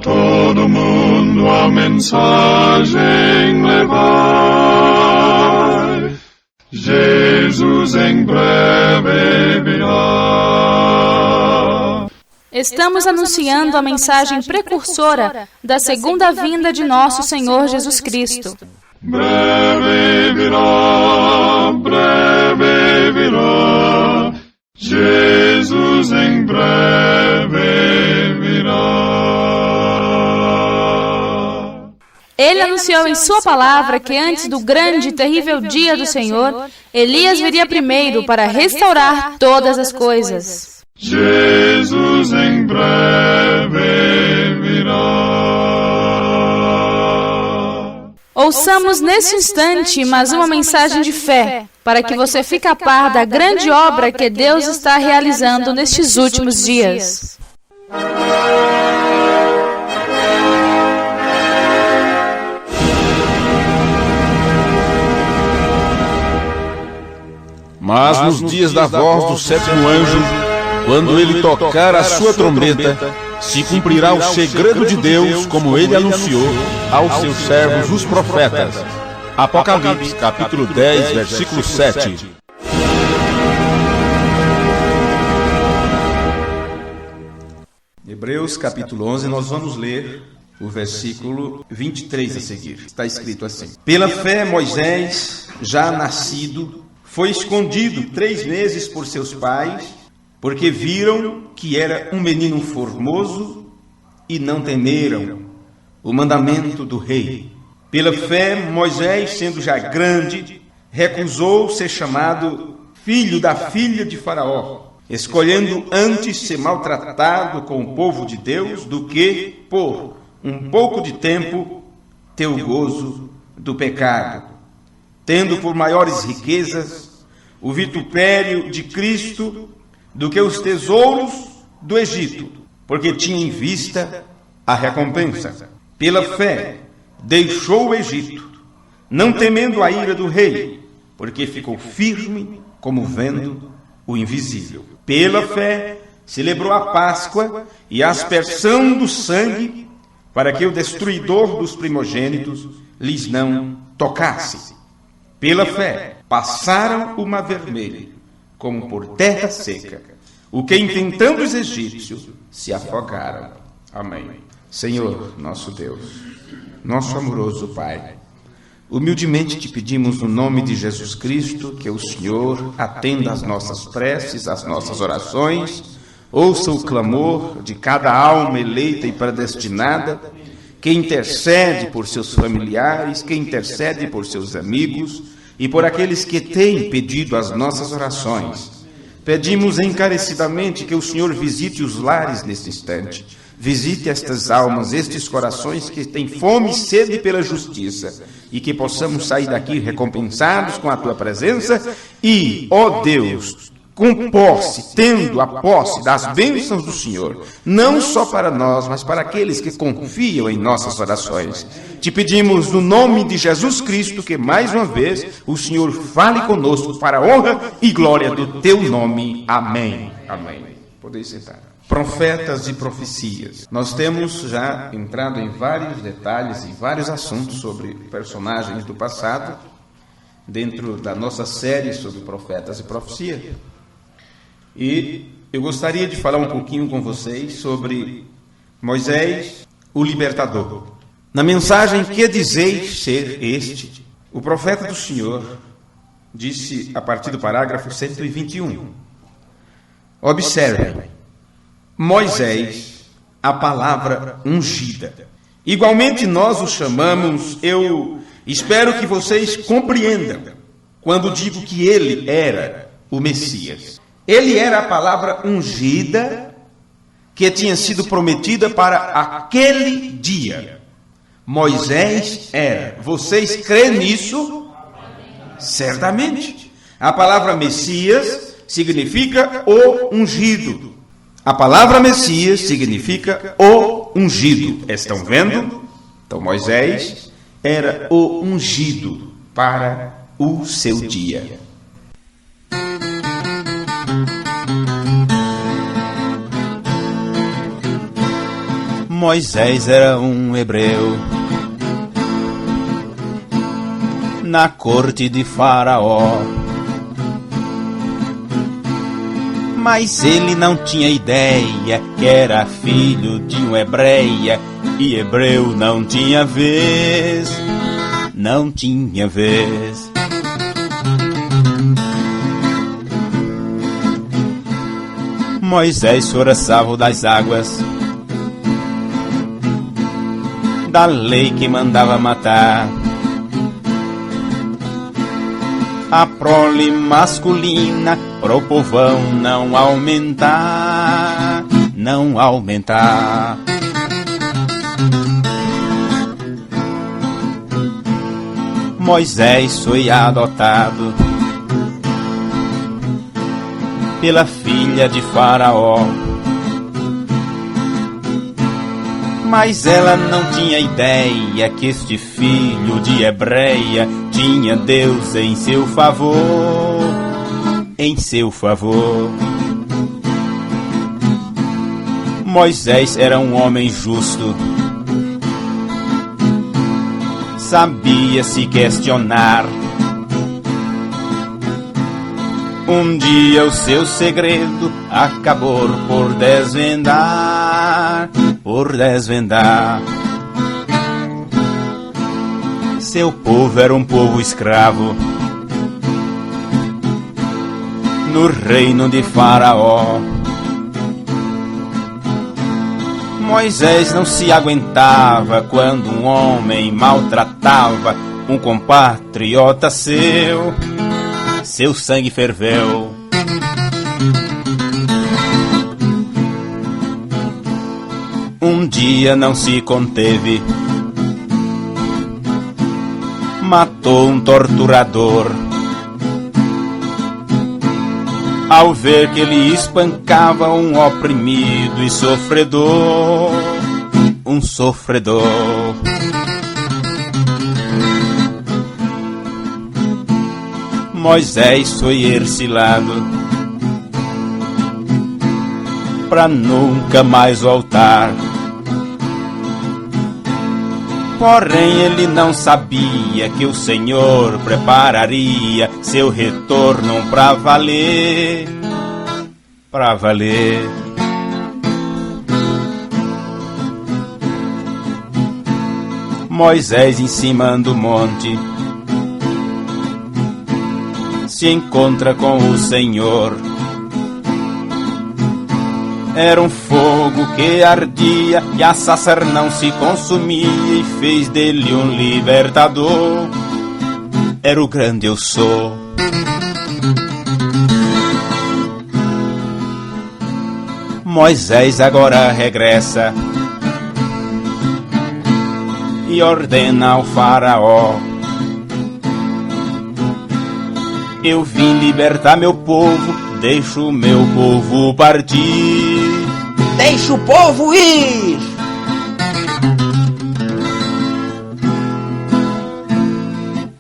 todo mundo a mensagem levai. Jesus em breve virá. Estamos anunciando a mensagem precursora da segunda vinda de nosso Senhor Jesus Cristo. Breve virá, Jesus em breve virá. Ele anunciou em sua palavra que antes do grande e terrível dia do Senhor, Elias viria primeiro para restaurar todas as coisas. Jesus em breve virá. Ouçamos nesse instante mais uma mensagem de fé, para que você fique a par da grande obra que Deus está realizando nestes últimos dias. Mas nos dias da voz do sétimo anjo, quando ele tocar a sua trombeta, se cumprirá o segredo de Deus, como ele anunciou aos seus servos os profetas. Apocalipse, capítulo 10, versículo 7. Hebreus, capítulo 11, nós vamos ler o versículo 23 a seguir. Está escrito assim: Pela fé, Moisés, já nascido, foi escondido 3 meses por seus pais, porque viram que era um menino formoso e não temeram o mandamento do rei. Pela fé, Moisés, sendo já grande, recusou ser chamado filho da filha de Faraó, escolhendo antes ser maltratado com o povo de Deus do que, por um pouco de tempo, ter o gozo do pecado, tendo por maiores riquezas o vitupério de Cristo do que os tesouros do Egito, porque tinha em vista a recompensa. Pela fé, deixou o Egito, não temendo a ira do rei, porque ficou firme como vendo o invisível. Pela fé, celebrou a Páscoa e a aspersão do sangue, para que o destruidor dos primogênitos lhes não tocasse. Pela fé, passaram o mar vermelho, como por terra seca, o que, intentando os egípcios, se afogaram. Amém. Senhor, nosso Deus, nosso amoroso Pai, humildemente te pedimos no nome de Jesus Cristo que o Senhor atenda às nossas preces, às nossas orações, ouça o clamor de cada alma eleita e predestinada, que intercede por seus familiares, que intercede por seus amigos e por aqueles que têm pedido as nossas orações. Pedimos encarecidamente que o Senhor visite os lares neste instante, visite estas almas, estes corações que têm fome e sede pela justiça, e que possamos sair daqui recompensados com a Tua presença e, ó Deus, com posse, tendo a posse das bênçãos do Senhor, não só para nós, mas para aqueles que confiam em nossas orações. Te pedimos no nome de Jesus Cristo que mais uma vez o Senhor fale conosco para a honra e glória do Teu nome. Amém. Amém. Podeis sentar. Profetas e profecias. Nós temos já entrado em vários detalhes e vários assuntos sobre personagens do passado, dentro da nossa série sobre profetas e profecia. E eu gostaria de falar um pouquinho com vocês sobre Moisés, o libertador. Na mensagem Que dizeis ser este, o profeta do Senhor disse a partir do parágrafo 121. Observem, Moisés, a palavra ungida. Igualmente nós o chamamos, eu espero que vocês compreendam, quando digo que ele era o Messias. Ele era a palavra ungida que tinha sido prometida para aquele dia. Moisés era. Vocês creem nisso? Certamente. A palavra Messias significa o ungido. A palavra Messias significa o ungido. Estão vendo? Então Moisés era o ungido para o seu dia. Moisés era um hebreu na corte de Faraó, mas ele não tinha ideia que era filho de uma hebreia, e hebreu não tinha vez, não tinha vez. Moisés fora salvo das águas, da lei que mandava matar a prole masculina, pro povão não aumentar, não aumentar. Moisés foi adotado pela filha de Faraó, mas ela não tinha ideia que este filho de hebreia tinha Deus em seu favor, em seu favor. Moisés era um homem justo, sabia se questionar. Um dia o seu segredo acabou por desvendar, por desvendar. Seu povo era um povo escravo no reino de Faraó. Moisés não se aguentava quando um homem maltratava um compatriota seu. Seu sangue ferveu. Um dia não se conteve, matou um torturador ao ver que ele espancava um oprimido e sofredor, um sofredor. Moisés foi exilado pra nunca mais voltar. Porém ele não sabia que o Senhor prepararia seu retorno pra valer, pra valer. Moisés em cima do monte se encontra com o Senhor. Era um fogo que ardia e a sarça não se consumia, e fez dele um libertador. Era o grande eu sou. Moisés agora regressa e ordena ao Faraó: eu vim libertar meu povo, deixo o meu povo partir. Deixa o povo ir!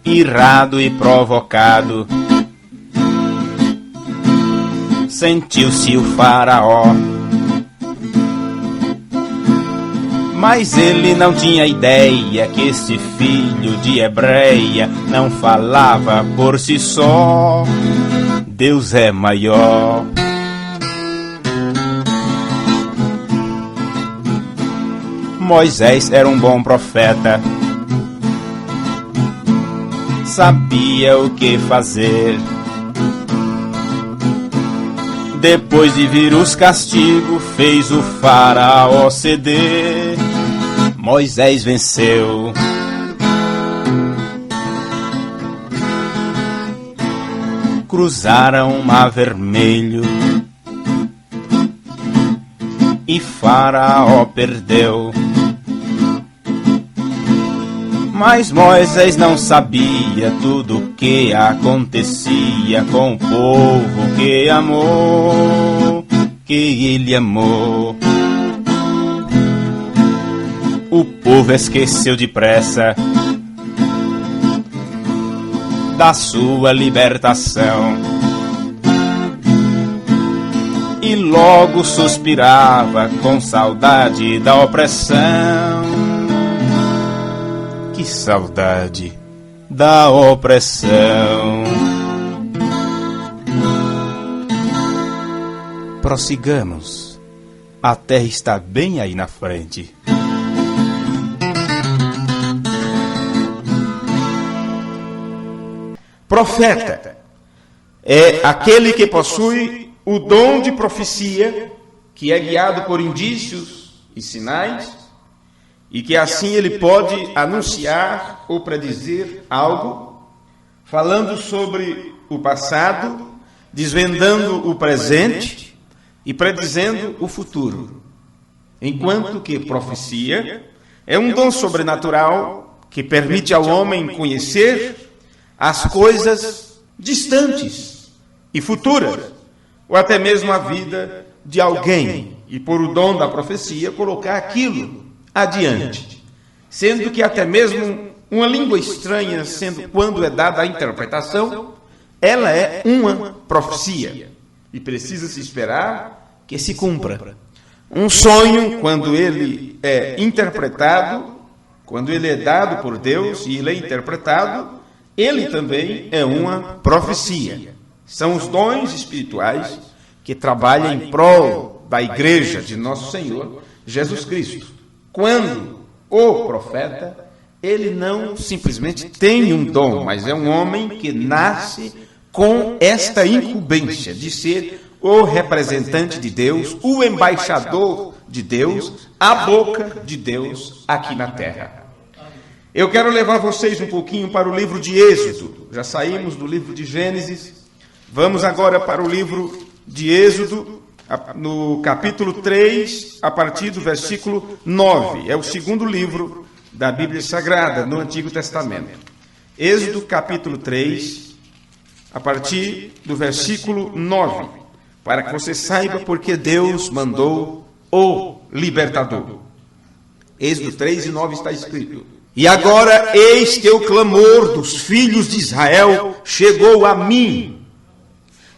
Irado e provocado, sentiu-se o Faraó. Mas ele não tinha ideia que esse filho de hebreia não falava por si só. Deus é maior. Moisés era um bom profeta, sabia o que fazer. Depois de vir os castigos, fez o Faraó ceder. Moisés venceu. Cruzaram o Mar Vermelho e Faraó perdeu. Mas Moisés não sabia tudo o que acontecia com o povo que amou, que ele amou. O povo esqueceu depressa da sua libertação e logo suspirava com saudade da opressão. Que saudade da opressão. Prossigamos, a terra está bem aí na frente. Profeta é aquele que possui o dom de profecia, que é guiado por indícios e sinais, e que assim ele pode anunciar ou predizer algo, falando sobre o passado, desvendando o presente e predizendo o futuro. Enquanto que profecia é um dom sobrenatural que permite ao homem conhecer as coisas distantes e futuras, ou até mesmo a vida de alguém, e por o dom da profecia colocar aquilo adiante, sendo que até mesmo uma língua estranha, sendo quando é dada a interpretação, ela é uma profecia, e precisa se esperar que se cumpra. Um sonho, quando ele é interpretado, quando ele é dado por Deus e ele é interpretado, ele também é uma profecia. São os dons espirituais que trabalham em prol da igreja de nosso Senhor Jesus Cristo. Quando o profeta, ele não simplesmente tem um dom, mas é um homem que nasce com esta incumbência de ser o representante de Deus, o embaixador de Deus, a boca de Deus aqui na terra. Eu quero levar vocês um pouquinho para o livro de Êxodo. Já saímos do livro de Gênesis. Vamos agora para o livro de Êxodo, no capítulo 3, a partir do versículo 9. É o segundo livro da Bíblia Sagrada, no Antigo Testamento. Êxodo, capítulo 3, a partir do versículo 9. Para que você saiba porque Deus mandou o libertador. Êxodo 3 e 9 está escrito: E agora eis que o clamor dos filhos de Israel chegou a mim,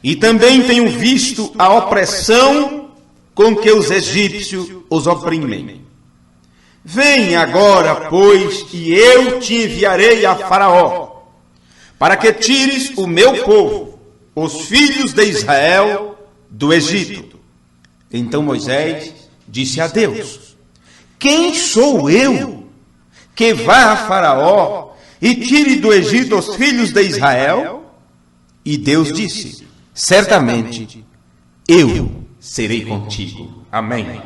e também tenho visto a opressão com que os egípcios os oprimem. Vem agora, pois, e eu te enviarei a Faraó, para que tires o meu povo, os filhos de Israel, do Egito. Então Moisés disse a Deus: Quem sou eu que vá a Faraó e tire do Egito os filhos de Israel? E Deus disse: Certamente eu serei contigo. Amém.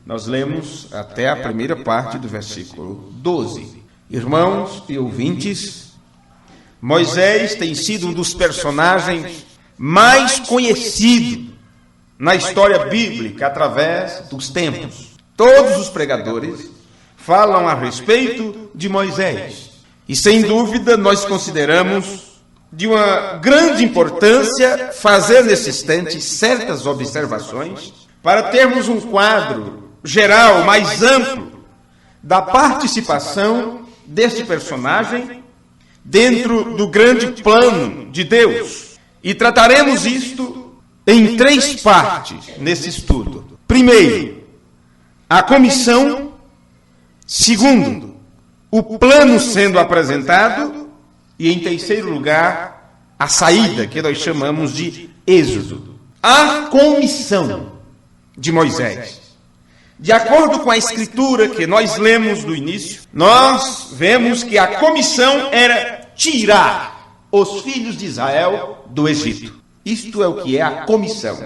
Nós lemos até a primeira parte do versículo 12. Irmãos e ouvintes, Moisés tem sido um dos personagens mais conhecido na história bíblica através dos tempos. Todos os pregadores falam a respeito de Moisés. E sem dúvida nós consideramos de uma grande importância fazer nesse instante certas observações para termos um quadro geral mais amplo da participação deste personagem dentro do grande plano de Deus. E trataremos isto em 3 partes nesse estudo. Primeiro, a comissão. Segundo, o plano sendo apresentado. E em terceiro lugar, a saída, que nós chamamos de êxodo. A comissão de Moisés. De acordo com a escritura que nós lemos no início, nós vemos que a comissão era tirar os filhos de Israel do Egito. Isto é o que é a comissão.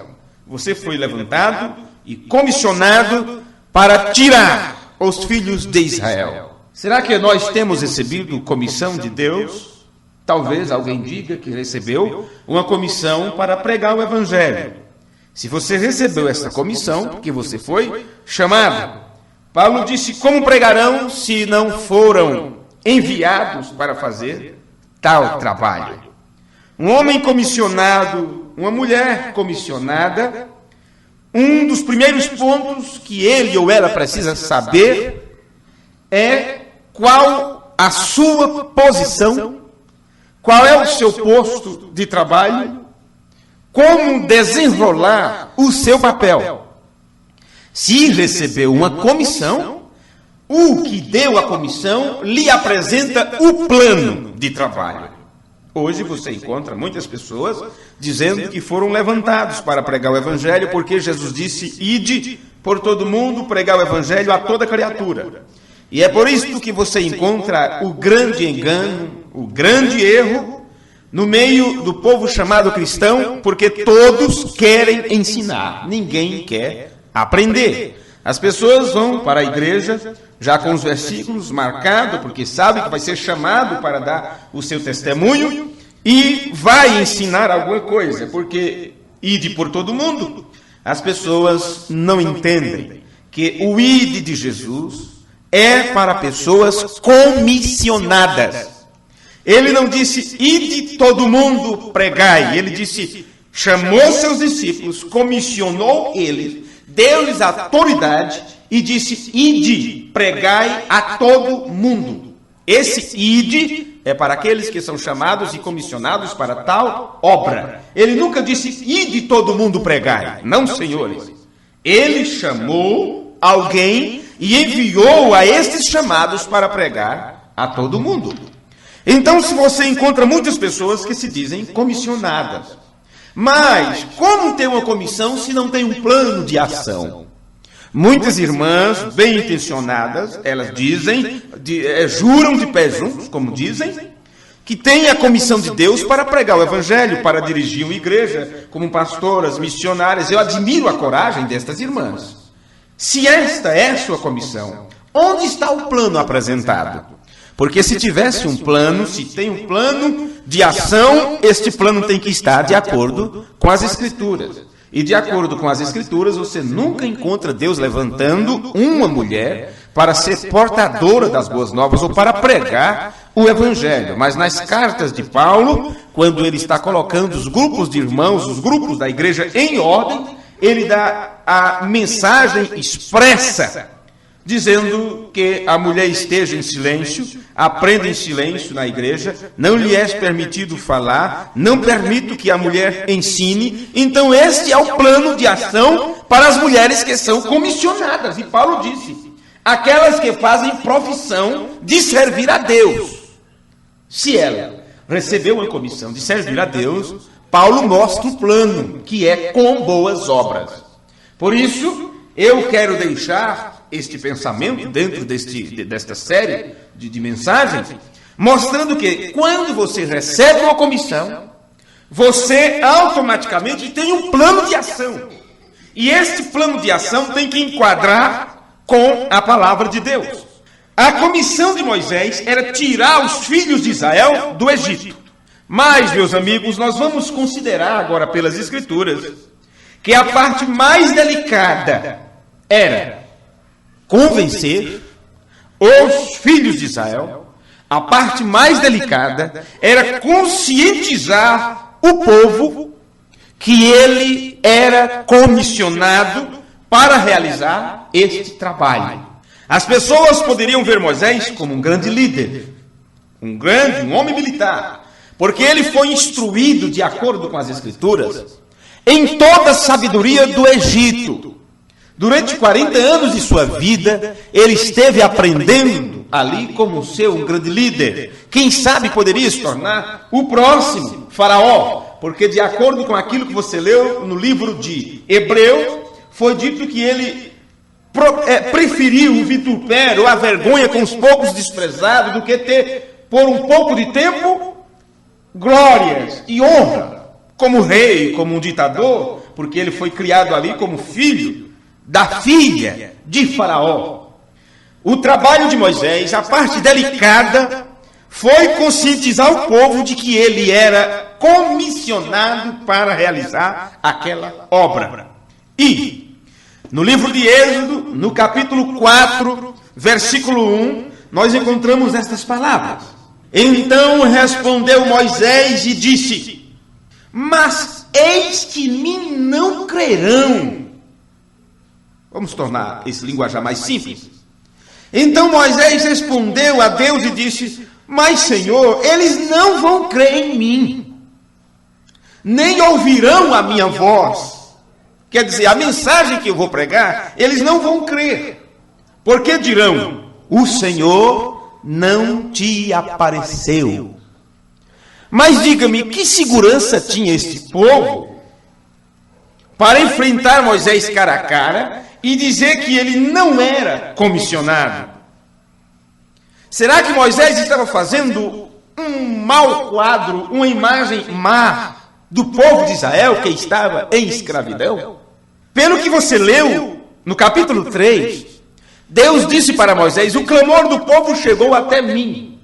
Você foi levantado e comissionado para tirar os filhos de Israel. Será que nós temos recebido comissão de Deus? Talvez alguém diga que recebeu uma comissão para pregar o Evangelho. Se você recebeu essa comissão, porque você foi chamado. Paulo disse: Como pregarão se não foram enviados para fazer tal trabalho? Um homem comissionado, uma mulher comissionada, um dos primeiros pontos que ele ou ela precisa saber é qual a sua posição, qual é o seu posto de trabalho, como desenrolar o seu papel. Se recebeu uma comissão, o que deu a comissão lhe apresenta o plano de trabalho. Hoje você encontra muitas pessoas dizendo que foram levantados para pregar o Evangelho, porque Jesus disse: ide por todo mundo, pregar o Evangelho a toda criatura. E é por isso que você encontra o grande engano, o grande erro, no meio do povo chamado cristão, porque todos querem ensinar, ninguém quer aprender. As pessoas vão para a igreja já com os versículos marcados, porque sabe que vai ser chamado para dar o seu testemunho e vai ensinar alguma coisa, porque ide por todo mundo. As pessoas não entendem que o ide de Jesus é para pessoas comissionadas. Ele não disse, ide todo mundo pregai. Ele disse, chamou seus discípulos, comissionou eles, deu-lhes autoridade e disse, ide, pregai a todo mundo. Esse ide é para aqueles que são chamados e comissionados para tal obra. Ele nunca disse, ide todo mundo pregai. Não, senhores. Ele chamou alguém e enviou a esses chamados para pregar a todo mundo. Então, se você encontra muitas pessoas que se dizem comissionadas, mas como ter uma comissão se não tem um plano de ação? Muitas irmãs bem intencionadas, elas dizem, juram de pé juntos, como dizem, que tem a comissão de Deus para pregar o Evangelho, para dirigir uma igreja, como pastoras, missionárias. Eu admiro a coragem destas irmãs. Se esta é a sua comissão, onde está o plano apresentado? Porque se tivesse um plano, se tem um plano de ação, este plano tem que estar de acordo com as Escrituras. E de acordo com as Escrituras, você nunca encontra Deus levantando uma mulher para ser portadora das boas novas ou para pregar o Evangelho. Mas nas cartas de Paulo, quando ele está colocando os grupos de irmãos, os grupos da igreja em ordem, ele dá a mensagem expressa, dizendo que a mulher esteja em silêncio, aprenda em silêncio na igreja, não lhe é permitido falar, não permito que a mulher ensine. Então este é o plano de ação para as mulheres que são comissionadas. E Paulo disse, aquelas que fazem profissão de servir a Deus. Se ela recebeu uma comissão de servir a Deus, Paulo mostra o plano, que é com boas obras. Por isso, eu quero deixar este pensamento dentro desta série de mensagens, mostrando que quando você recebe uma comissão, você automaticamente tem um plano de ação. E este plano de ação tem que enquadrar com a palavra de Deus. A comissão de Moisés era tirar os filhos de Israel do Egito. Mas, meus amigos, nós vamos considerar agora pelas Escrituras que a parte mais delicada era convencer os filhos de Israel. A parte mais delicada era conscientizar o povo que ele era comissionado para realizar este trabalho. As pessoas poderiam ver Moisés como um grande líder, um homem militar, porque ele foi instruído de acordo com as Escrituras em toda a sabedoria do Egito. Durante 40 anos de sua vida, ele esteve aprendendo ali como ser um grande líder. Quem sabe poderia se tornar o próximo faraó, porque de acordo com aquilo que você leu no livro de Hebreus, foi dito que ele preferiu o vitupério, a vergonha com os poucos desprezados, do que ter, por um pouco de tempo, glórias e honra, como rei, como um ditador, porque ele foi criado ali como filho da filha de Faraó. O trabalho de Moisés, a parte delicada, foi conscientizar o povo de que ele era comissionado para realizar aquela obra. E, no livro de Êxodo, no capítulo 4, versículo 1, nós encontramos estas palavras. Então respondeu Moisés e disse, mas eis que me não crerão. Vamos tornar esse linguajar mais simples. Então Moisés respondeu a Deus e disse, mas Senhor, eles não vão crer em mim, nem ouvirão a minha voz. Quer dizer, a mensagem que eu vou pregar, eles não vão crer. Porque dirão, o Senhor não te apareceu. Mas diga-me, que segurança tinha este povo para enfrentar Moisés cara a cara e dizer que ele não era comissionado? Será que Moisés estava fazendo um mau quadro, uma imagem má do povo de Israel que estava em escravidão? Pelo que você leu no capítulo 3, Deus disse para Moisés, o clamor do povo chegou até mim.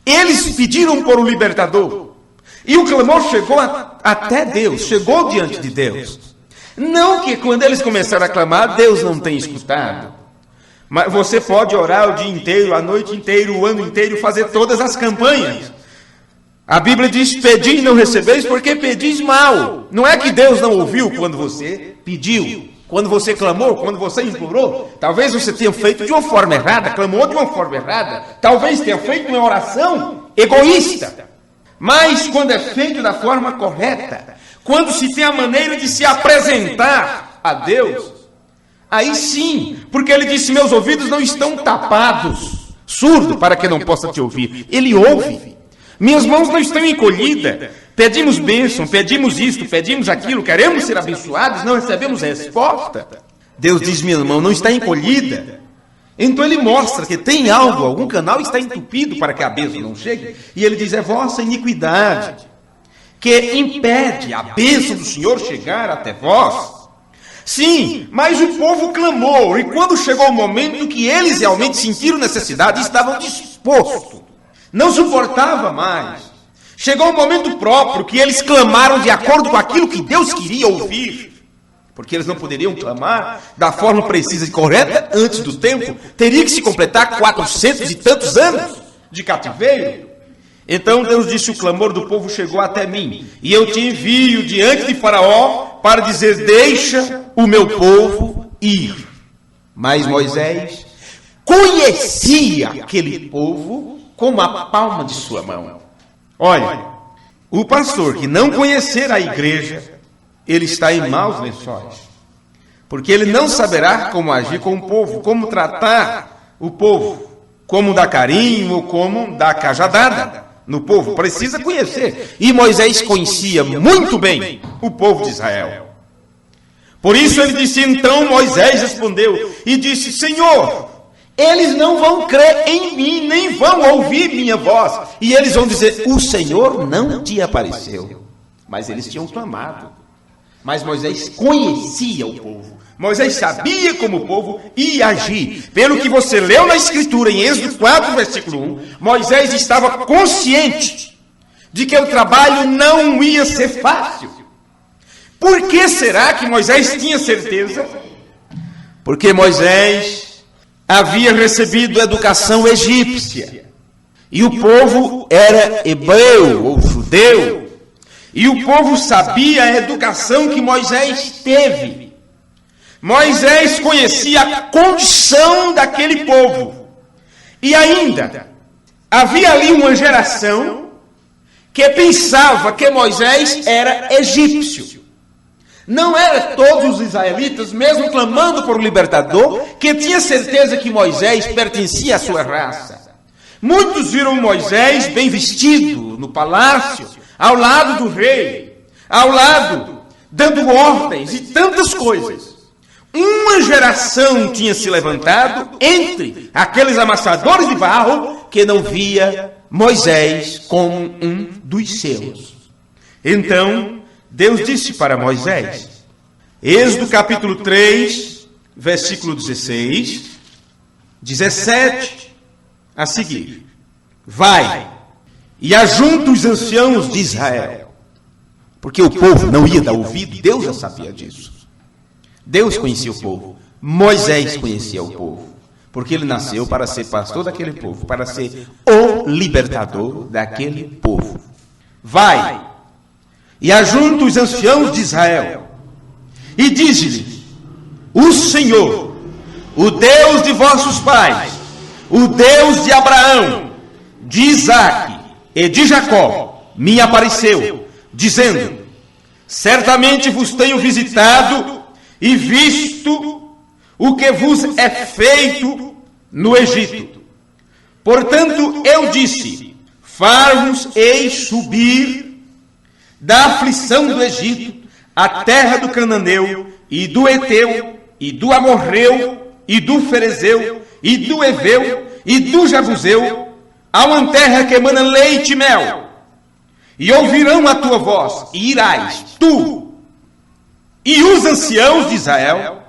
Eles pediram por um libertador. E o clamor chegou até Deus, chegou diante de Deus. Não que quando eles começaram a clamar, Deus não tenha escutado. Mas você pode orar o dia inteiro, a noite inteira, o ano inteiro, fazer todas as campanhas. A Bíblia diz, pedi e não recebeis, porque pedis mal. Não é que Deus não ouviu quando você pediu, quando você clamou, quando você implorou. Talvez você tenha feito de uma forma errada, clamou de uma forma errada. Talvez tenha feito uma oração egoísta. Mas quando é feito da forma correta, quando se tem a maneira de se apresentar a Deus, aí sim, porque ele disse, meus ouvidos não estão tapados, surdo para que não possa te ouvir. Ele ouve. Minhas mãos não estão encolhidas. Pedimos bênção, pedimos isto, pedimos aquilo, queremos ser abençoados, não recebemos resposta. Deus diz, minha mão não está encolhida. Então ele mostra que tem algo, algum canal está entupido para que a bênção não chegue. E ele diz, é vossa iniquidade que impede a bênção do Senhor chegar até vós. Sim, mas o povo clamou, e quando chegou o momento que eles realmente sentiram necessidade, estavam dispostos, não suportava mais. Chegou o momento próprio que eles clamaram de acordo com aquilo que Deus queria ouvir. Porque eles não poderiam clamar da forma precisa e correta antes do tempo. Teria que se completar 400 e tantos anos de cativeiro. Então Deus disse, o clamor do povo chegou até mim, e eu te envio diante de Faraó para dizer, deixa o meu povo ir. Mas Moisés conhecia aquele povo como a palma de sua mão. Olha, o pastor que não conhecer a igreja, ele está em maus lençóis, porque ele não saberá como agir com o povo, como tratar o povo, como dar carinho ou como dar cajadada no povo. Precisa conhecer. E Moisés conhecia muito bem o povo de Israel. Por isso ele disse, então Moisés respondeu e disse, Senhor, eles não vão crer em mim, nem vão ouvir minha voz. E eles vão dizer, o Senhor não te apareceu. Mas eles tinham clamado. Mas Moisés conhecia o povo. Moisés sabia como o povo ia agir. Pelo que você leu na Escritura, em Êxodo 4, versículo 1, Moisés estava consciente de que o trabalho não ia ser fácil. Por que será que Moisés tinha certeza? Porque Moisés havia recebido educação egípcia. E o povo era hebreu ou judeu. E o povo sabia a educação que Moisés teve. Moisés conhecia a condição daquele povo. E ainda, havia ali uma geração que pensava que Moisés era egípcio. Não eram todos os israelitas, mesmo clamando por um libertador, que tinha certeza que Moisés pertencia à sua raça. Muitos viram Moisés bem vestido no palácio, ao lado do rei, ao lado, dando ordens e tantas coisas. Uma geração tinha se levantado entre aqueles amassadores de barro que não via Moisés como um dos seus. Então, Deus disse para Moisés, Êxodo capítulo 3, versículo 16, 17, a seguir. Vai e ajunta os anciãos de Israel. Porque o povo não ia dar ouvido, Deus já sabia disso. Deus conhecia o povo, Moisés conhecia o povo, porque ele nasceu para ser pastor daquele povo, para ser o libertador daquele povo. Vai e ajunta os anciãos de Israel e diz-lhes, o Senhor, o Deus de vossos pais, o Deus de Abraão, de Isaque e de Jacó, me apareceu, dizendo, certamente vos tenho visitado e visto o que vos é feito no Egito. Portanto, eu disse, far-vos-eis subir da aflição do Egito, a terra do Cananeu, e do Eteu, e do Amorreu, e do Ferezeu, e do Eveu, e do Jabuseu, a uma terra que emana leite e mel. E ouvirão a tua voz, e irás, tu, e os anciãos de Israel,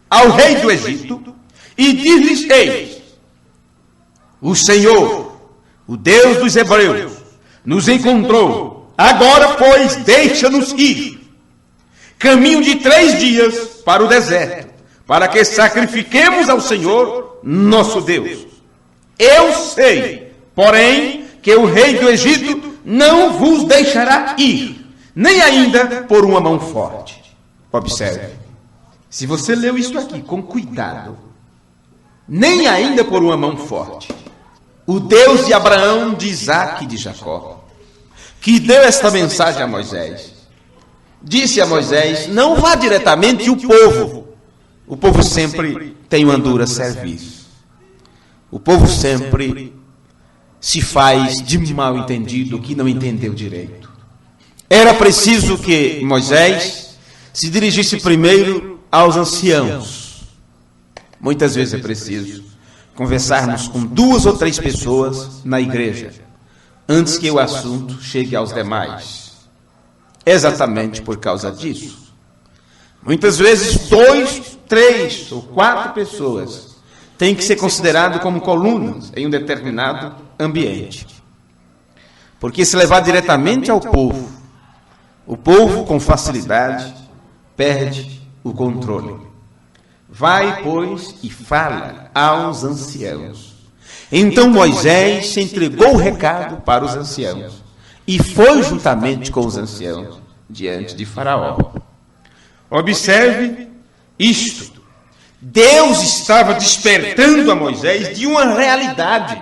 ao rei do Egito, e diz-lhes, eis, o Senhor, o Deus dos Hebreus, nos encontrou. Agora, pois, deixa-nos ir. Caminho de 3 dias para o deserto, para que sacrifiquemos ao Senhor, nosso Deus. Eu sei, porém, que o rei do Egito não vos deixará ir, nem ainda por uma mão forte. Observe, se você leu isso aqui com cuidado, nem ainda por uma mão forte, o Deus de Abraão, de Isaque e de Jacó, que deu esta mensagem a Moisés, disse a Moisés, não vá diretamente o povo sempre tem uma dura serviço, o povo sempre se faz de mal entendido, que não entendeu direito. Era preciso que Moisés se dirigisse primeiro aos anciãos. Muitas vezes é preciso conversarmos com 2 ou 3 pessoas na igreja, antes que o assunto chegue aos demais. Exatamente por causa disso. Muitas vezes 2, 3 ou 4 pessoas têm que ser considerados como colunas em um determinado ambiente. Porque se levar diretamente ao povo, o povo com facilidade perde o controle. Vai, pois, e fala aos anciãos. Então Moisés se entregou o recado para os anciãos e foi juntamente com os anciãos diante de Faraó. Observe isto. Deus estava despertando a Moisés de uma realidade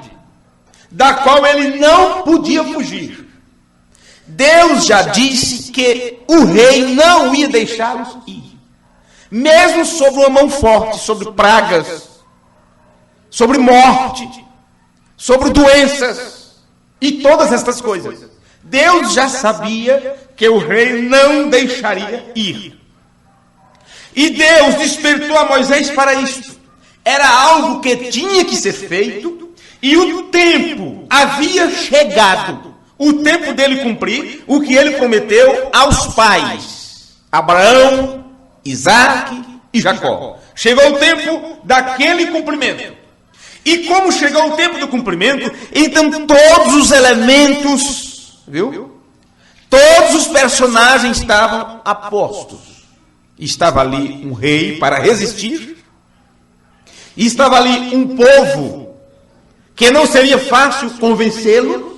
da qual ele não podia fugir. Deus já disse que o rei não ia deixá-los ir. Mesmo sobre uma mão forte, sobre pragas, sobre morte, sobre doenças e todas estas coisas. Deus já sabia que o rei não deixaria ir. E Deus despertou a Moisés para isto. Era algo que tinha que ser feito e o tempo havia chegado. O tempo dele cumprir o que ele prometeu aos pais. Abraão, Isaque e Jacó. Chegou o tempo daquele cumprimento. E como chegou o tempo do cumprimento, então todos os elementos, todos os personagens estavam a postos. Estava ali um rei para resistir. E estava ali um povo que não seria fácil convencê-lo.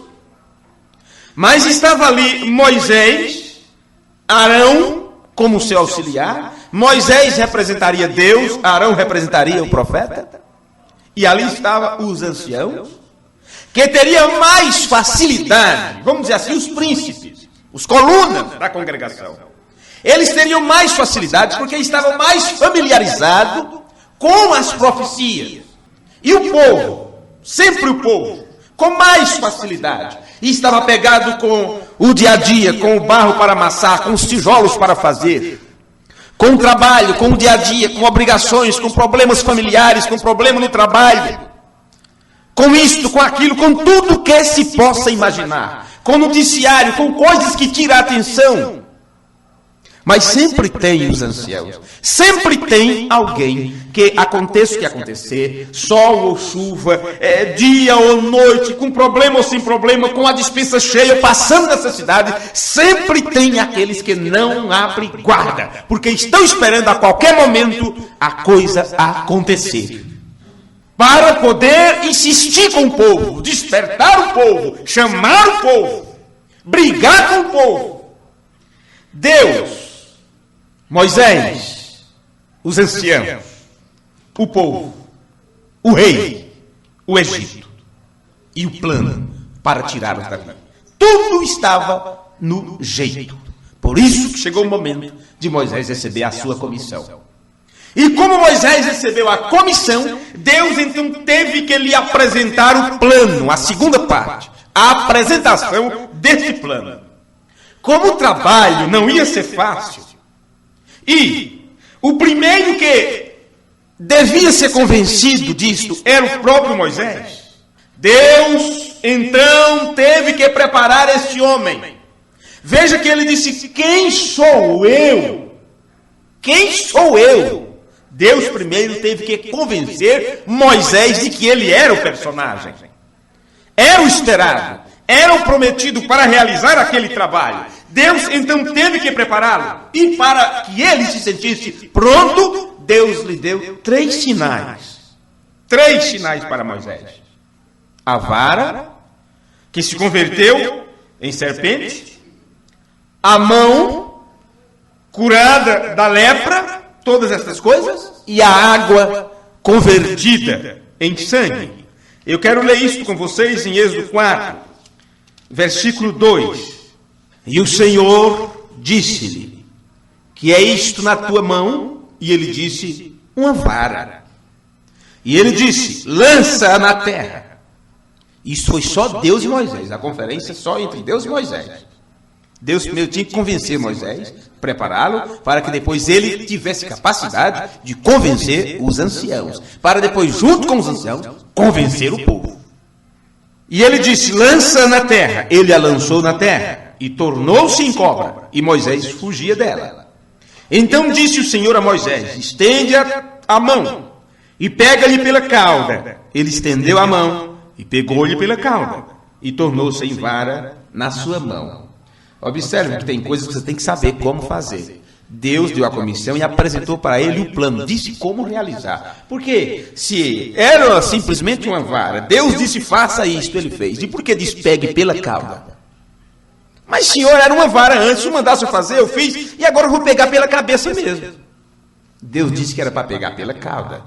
Mas estava ali Moisés, Arão como seu auxiliar. Moisés representaria Deus, Arão representaria o profeta. E ali estavam os anciãos, que teriam mais facilidade, vamos dizer assim, os príncipes, os colunas da congregação. Eles teriam mais facilidade porque estavam mais familiarizados com as profecias. E o povo, sempre o povo, com mais facilidade, e estava pegado com o dia a dia, com o barro para amassar, com os tijolos para fazer, com o trabalho, com o dia a dia, com obrigações, com problemas familiares, com problema no trabalho, com isto, com aquilo, com tudo que se possa imaginar, com noticiário, com coisas que tiram a atenção. Mas sempre tem os anciãos, sempre tem alguém que aconteça o que acontecer, sol ou chuva, dia ou noite, com problema ou sem problema, com a despensa cheia, passando necessidade, sempre tem aqueles que não abrem guarda, porque estão esperando a qualquer momento a coisa acontecer. Para poder insistir com o povo, despertar o povo, chamar o povo, brigar com o povo. Deus, Moisés, os anciãos, o povo, o rei, o Egito e o plano para tirá-los dali. Tudo estava no jeito. Por isso que chegou o momento de Moisés receber a sua comissão. E como Moisés recebeu a comissão, Deus então teve que lhe apresentar o plano, a segunda parte, a apresentação desse plano. Como o trabalho não ia ser fácil, e o primeiro que devia ser convencido disto era o próprio Moisés, Deus então teve que preparar este homem. Veja que ele disse: quem sou eu? Quem sou eu? Deus primeiro teve que convencer Moisés de que ele era o personagem. Era o esperado. Era o prometido para realizar aquele trabalho. Deus então teve que prepará-lo. E para que ele se sentisse pronto, Deus lhe deu 3 sinais. 3 sinais para Moisés. A vara, que se converteu em serpente. A mão curada da lepra, todas essas coisas, e a água convertida em sangue. Eu quero ler isto com vocês em Êxodo 4, versículo 2. E o Senhor disse-lhe: que é isto na tua mão? E ele disse: uma vara. E ele disse: lança-a na terra. Isso foi só Deus e Moisés, a conferência só entre Deus e Moisés. Deus primeiro tinha que convencer Moisés, prepará-lo, para que depois ele tivesse capacidade de convencer os anciãos, para depois, junto com os anciãos, convencer o povo. E ele disse: lança na terra. Ele a lançou na terra, e tornou-se em cobra, e Moisés fugia dela. Então disse o Senhor a Moisés: estende a mão, e pega-lhe pela cauda. Ele estendeu a mão, e pegou-lhe pela cauda, e tornou-se em vara na sua mão. Observe que tem coisas que você tem que saber como fazer. Deus deu a comissão e apresentou para ele o plano, disse como realizar. Porque se era simplesmente uma vara, Deus disse faça isto, ele fez. E por que diz pegue pela cauda? Mas Senhor, era uma vara antes, o mandasse eu fazer, eu fiz, e agora eu vou pegar pela cabeça mesmo. Deus disse que era para pegar pela cauda.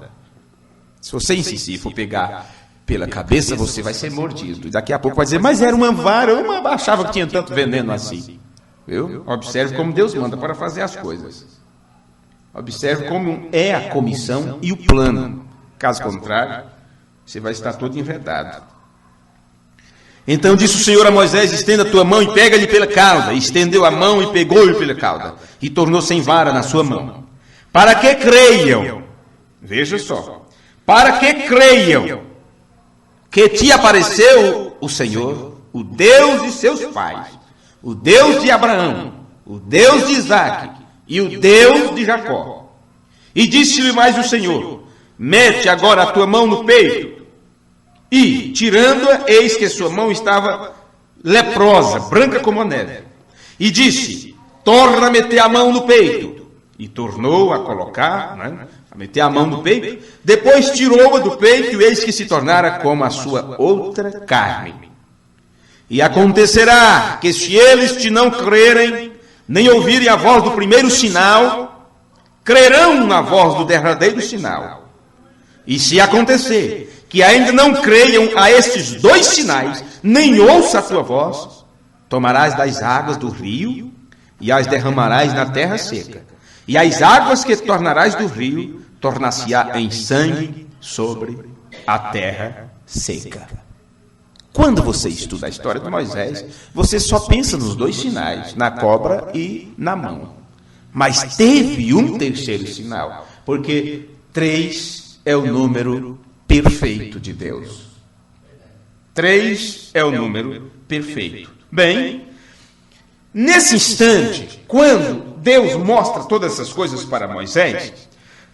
Se você insistir e for pegar pela cabeça, você vai ser mordido. E daqui a pouco vai dizer: mas era uma vara, eu não achava que tinha tanto veneno assim. Viu? Observe como Deus manda para fazer as coisas. Observe como é a comissão e o plano. Caso contrário, você vai estar todo enredado. Então disse o Senhor a Moisés: estenda a tua mão e pega-lhe pela cauda. E estendeu a mão e pegou-lhe pela cauda. E tornou-se em vara na sua mão. Para que creiam, veja só, para que creiam que te apareceu o Senhor, o Deus de seus pais, o Deus de Abraão, o Deus de Isaque e o Deus de Jacó. E disse-lhe mais o Senhor: mete agora a tua mão no peito. E, tirando-a, eis que sua mão estava leprosa, branca como a neve. E disse: torna a meter a mão no peito. E tornou a colocar, a meter a mão no peito. Depois tirou-a do peito, e eis que se tornara como a sua outra carne. E acontecerá que se eles te não crerem, nem ouvirem a voz do primeiro sinal, crerão na voz do derradeiro sinal. E se acontecer que ainda não creiam a estes 2 sinais, nem ouça a tua voz, tomarás das águas do rio e as derramarás na terra seca. E as águas que tornarás do rio, tornar-se-á em sangue sobre a terra seca. Quando você estuda a história de Moisés, você só pensa nos 2 sinais, na cobra e na mão. Mas teve um terceiro sinal, porque 3 é o número perfeito de Deus. 3 é o número perfeito. Bem, nesse instante, quando Deus mostra todas essas coisas para Moisés,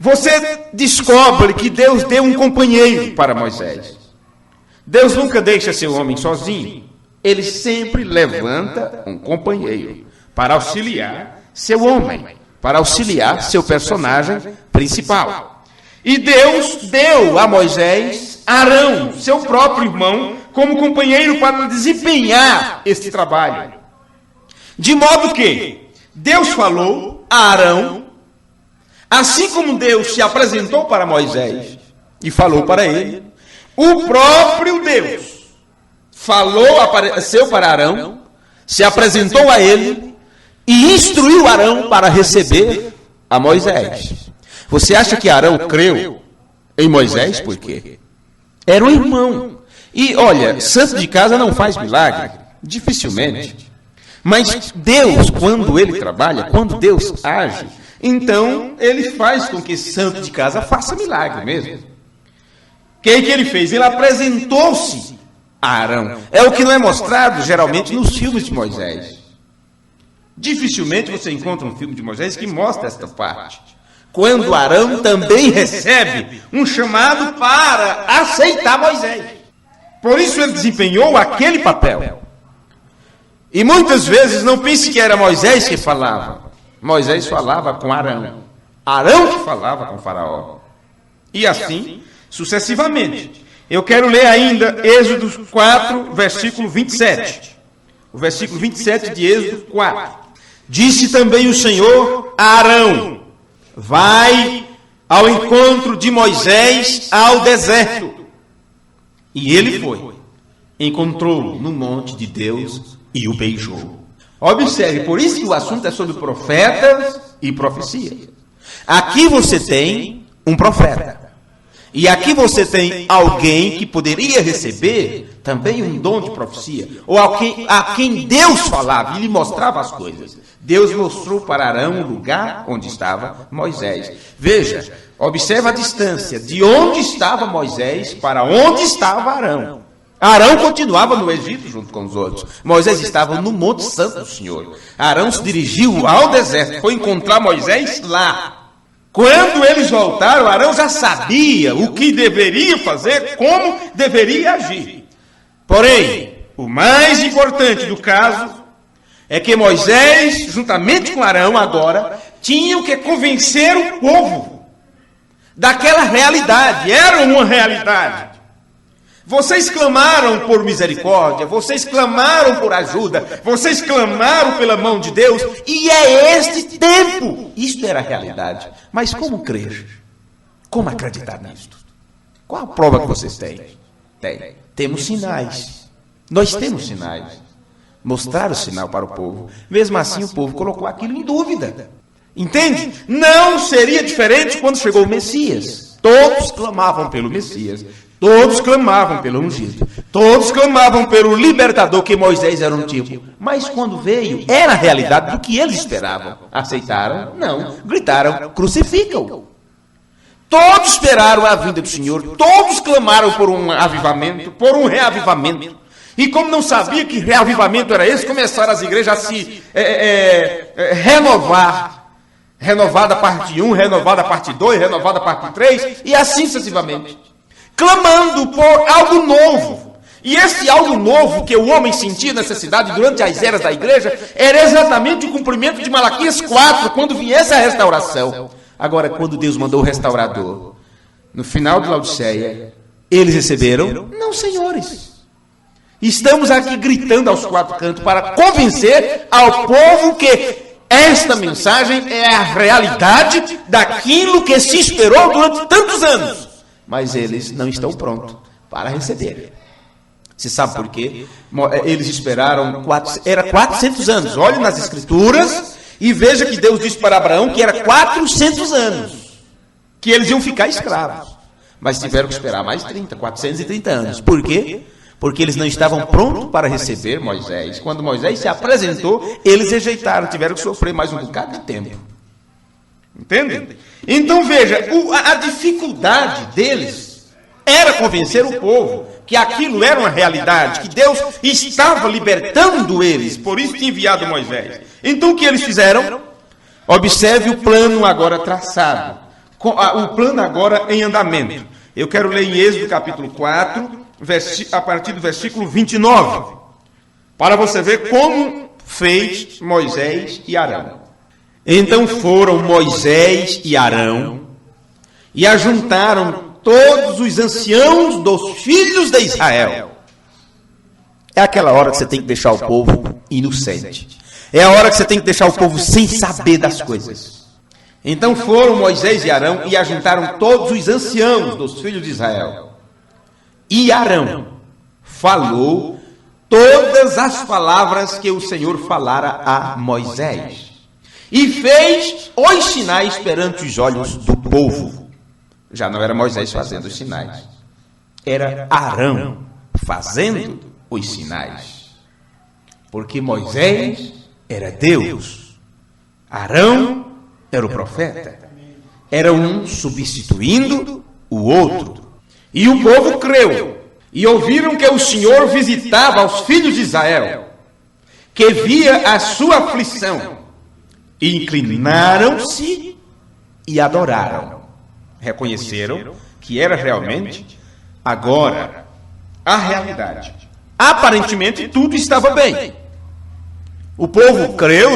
você descobre que Deus deu um companheiro para Moisés. Deus nunca deixa seu homem sozinho. Ele sempre levanta um companheiro para auxiliar seu homem, para auxiliar seu personagem principal. E Deus deu a Moisés Arão, seu próprio irmão, como companheiro para desempenhar este trabalho. De modo que Deus falou a Arão, assim como Deus se apresentou para Moisés e falou para ele, o próprio Deus falou, apareceu para Arão, se apresentou a ele e instruiu Arão para receber a Moisés. Você acha que Arão creu em Moisés? Por quê? Era um irmão. E olha, santo de casa não faz milagre, dificilmente. Mas Deus, quando ele trabalha, quando Deus age, então ele faz com que esse santo de casa faça milagre mesmo. O que ele fez? Ele apresentou-se a Arão. É o que não é mostrado geralmente nos filmes de Moisés. Dificilmente você encontra um filme de Moisés que mostra esta parte. Quando Arão também recebe um chamado para aceitar Moisés. Por isso ele desempenhou aquele papel. E muitas vezes não pense que era Moisés que falava. Moisés falava com Arão. Arão que falava com Faraó. E assim, sucessivamente. Eu quero ler ainda Êxodo 4, versículo 27. O versículo 27 de Êxodo 4. Disse também o Senhor a Arão: vai ao encontro de Moisés ao deserto. E ele foi. Encontrou-o no monte de Deus e o beijou. Observe, por isso que o assunto é sobre profetas e profecia. Aqui você tem um profeta. E aqui você tem alguém que poderia receber também um dom de profecia. Ou a quem Deus falava e lhe mostrava as coisas. Deus mostrou para Arão o lugar onde estava Moisés. Veja, observa a distância de onde estava Moisés para onde estava Arão. Arão continuava no Egito junto com os outros. Moisés estava no Monte Santo do Senhor. Arão se dirigiu ao deserto, foi encontrar Moisés lá. Quando eles voltaram, Arão já sabia o que deveria fazer, como deveria agir. Porém, o mais importante do caso é que Moisés, juntamente com Arão agora, tinham que convencer o povo daquela realidade. Era uma realidade. Vocês clamaram por misericórdia, vocês clamaram por ajuda, vocês clamaram pela mão de Deus, e é este tempo. Isto era a realidade. Mas como crer? Como acreditar nisto? Qual a prova que vocês têm? Temos sinais. Nós temos sinais. Mostrar o sinal para o povo. Mesmo assim, o povo colocou aquilo em dúvida. Entende? Não seria diferente quando chegou o Messias. Todos clamavam pelo Messias. Todos clamavam pelo ungido. Todos clamavam pelo libertador, que Moisés era um tipo. Mas quando veio, era a realidade do que eles esperavam. Aceitaram? Não. Gritaram: crucificam-o. Todos esperaram a vinda do Senhor. Todos clamaram por um avivamento, por um reavivamento. E como não sabia que reavivamento era esse, começaram as igrejas a se renovar. Renovada parte 1, renovada parte 2, renovada parte 3, e assim sucessivamente. Clamando por algo novo. E esse algo novo que o homem sentia necessidade durante as eras da igreja era exatamente o cumprimento de Malaquias 4, quando viesse a restauração. Agora, quando Deus mandou o restaurador, no final de Laodiceia, eles receberam? Não, senhores. Estamos aqui gritando aos quatro cantos para convencer ao povo que esta mensagem é a realidade daquilo que se esperou durante tantos anos. Mas eles não estão prontos para receber. Você sabe por quê? Eles esperaram 400 anos. Olhe nas Escrituras e veja que Deus disse para Abraão que era 400 anos que eles iam ficar escravos. Mas tiveram que esperar mais 430 anos. Por quê? Porque eles não estavam prontos para receber Moisés. Quando Moisés se apresentou, eles rejeitaram, tiveram que sofrer mais um bocado de tempo. Entende? Então veja, a dificuldade deles era convencer o povo que aquilo era uma realidade, que Deus estava libertando eles, por isso tinha enviado Moisés. Então o que eles fizeram? Observe o plano agora traçado, o plano agora em andamento. Eu quero ler em Êxodo capítulo 4, a partir do versículo 29, para você ver como fez Moisés e Arão. Então foram Moisés e Arão e ajuntaram todos os anciãos dos filhos de Israel. É aquela hora que você tem que deixar o povo inocente. É a hora que você tem que deixar o povo sem saber das coisas. Então foram Moisés e Arão e ajuntaram todos os anciãos dos filhos de Israel. E Arão falou todas as palavras que o Senhor falara a Moisés, e fez os sinais perante os olhos do povo. Já não era Moisés fazendo os sinais, era Arão fazendo os sinais. Porque Moisés era Deus, Arão era o profeta. Era um substituindo o outro. E o povo creu, e ouviram que o Senhor visitava os filhos de Israel, que via a sua aflição, e inclinaram-se e adoraram. Reconheceram que era realmente agora a realidade. Aparentemente tudo estava bem. O povo creu,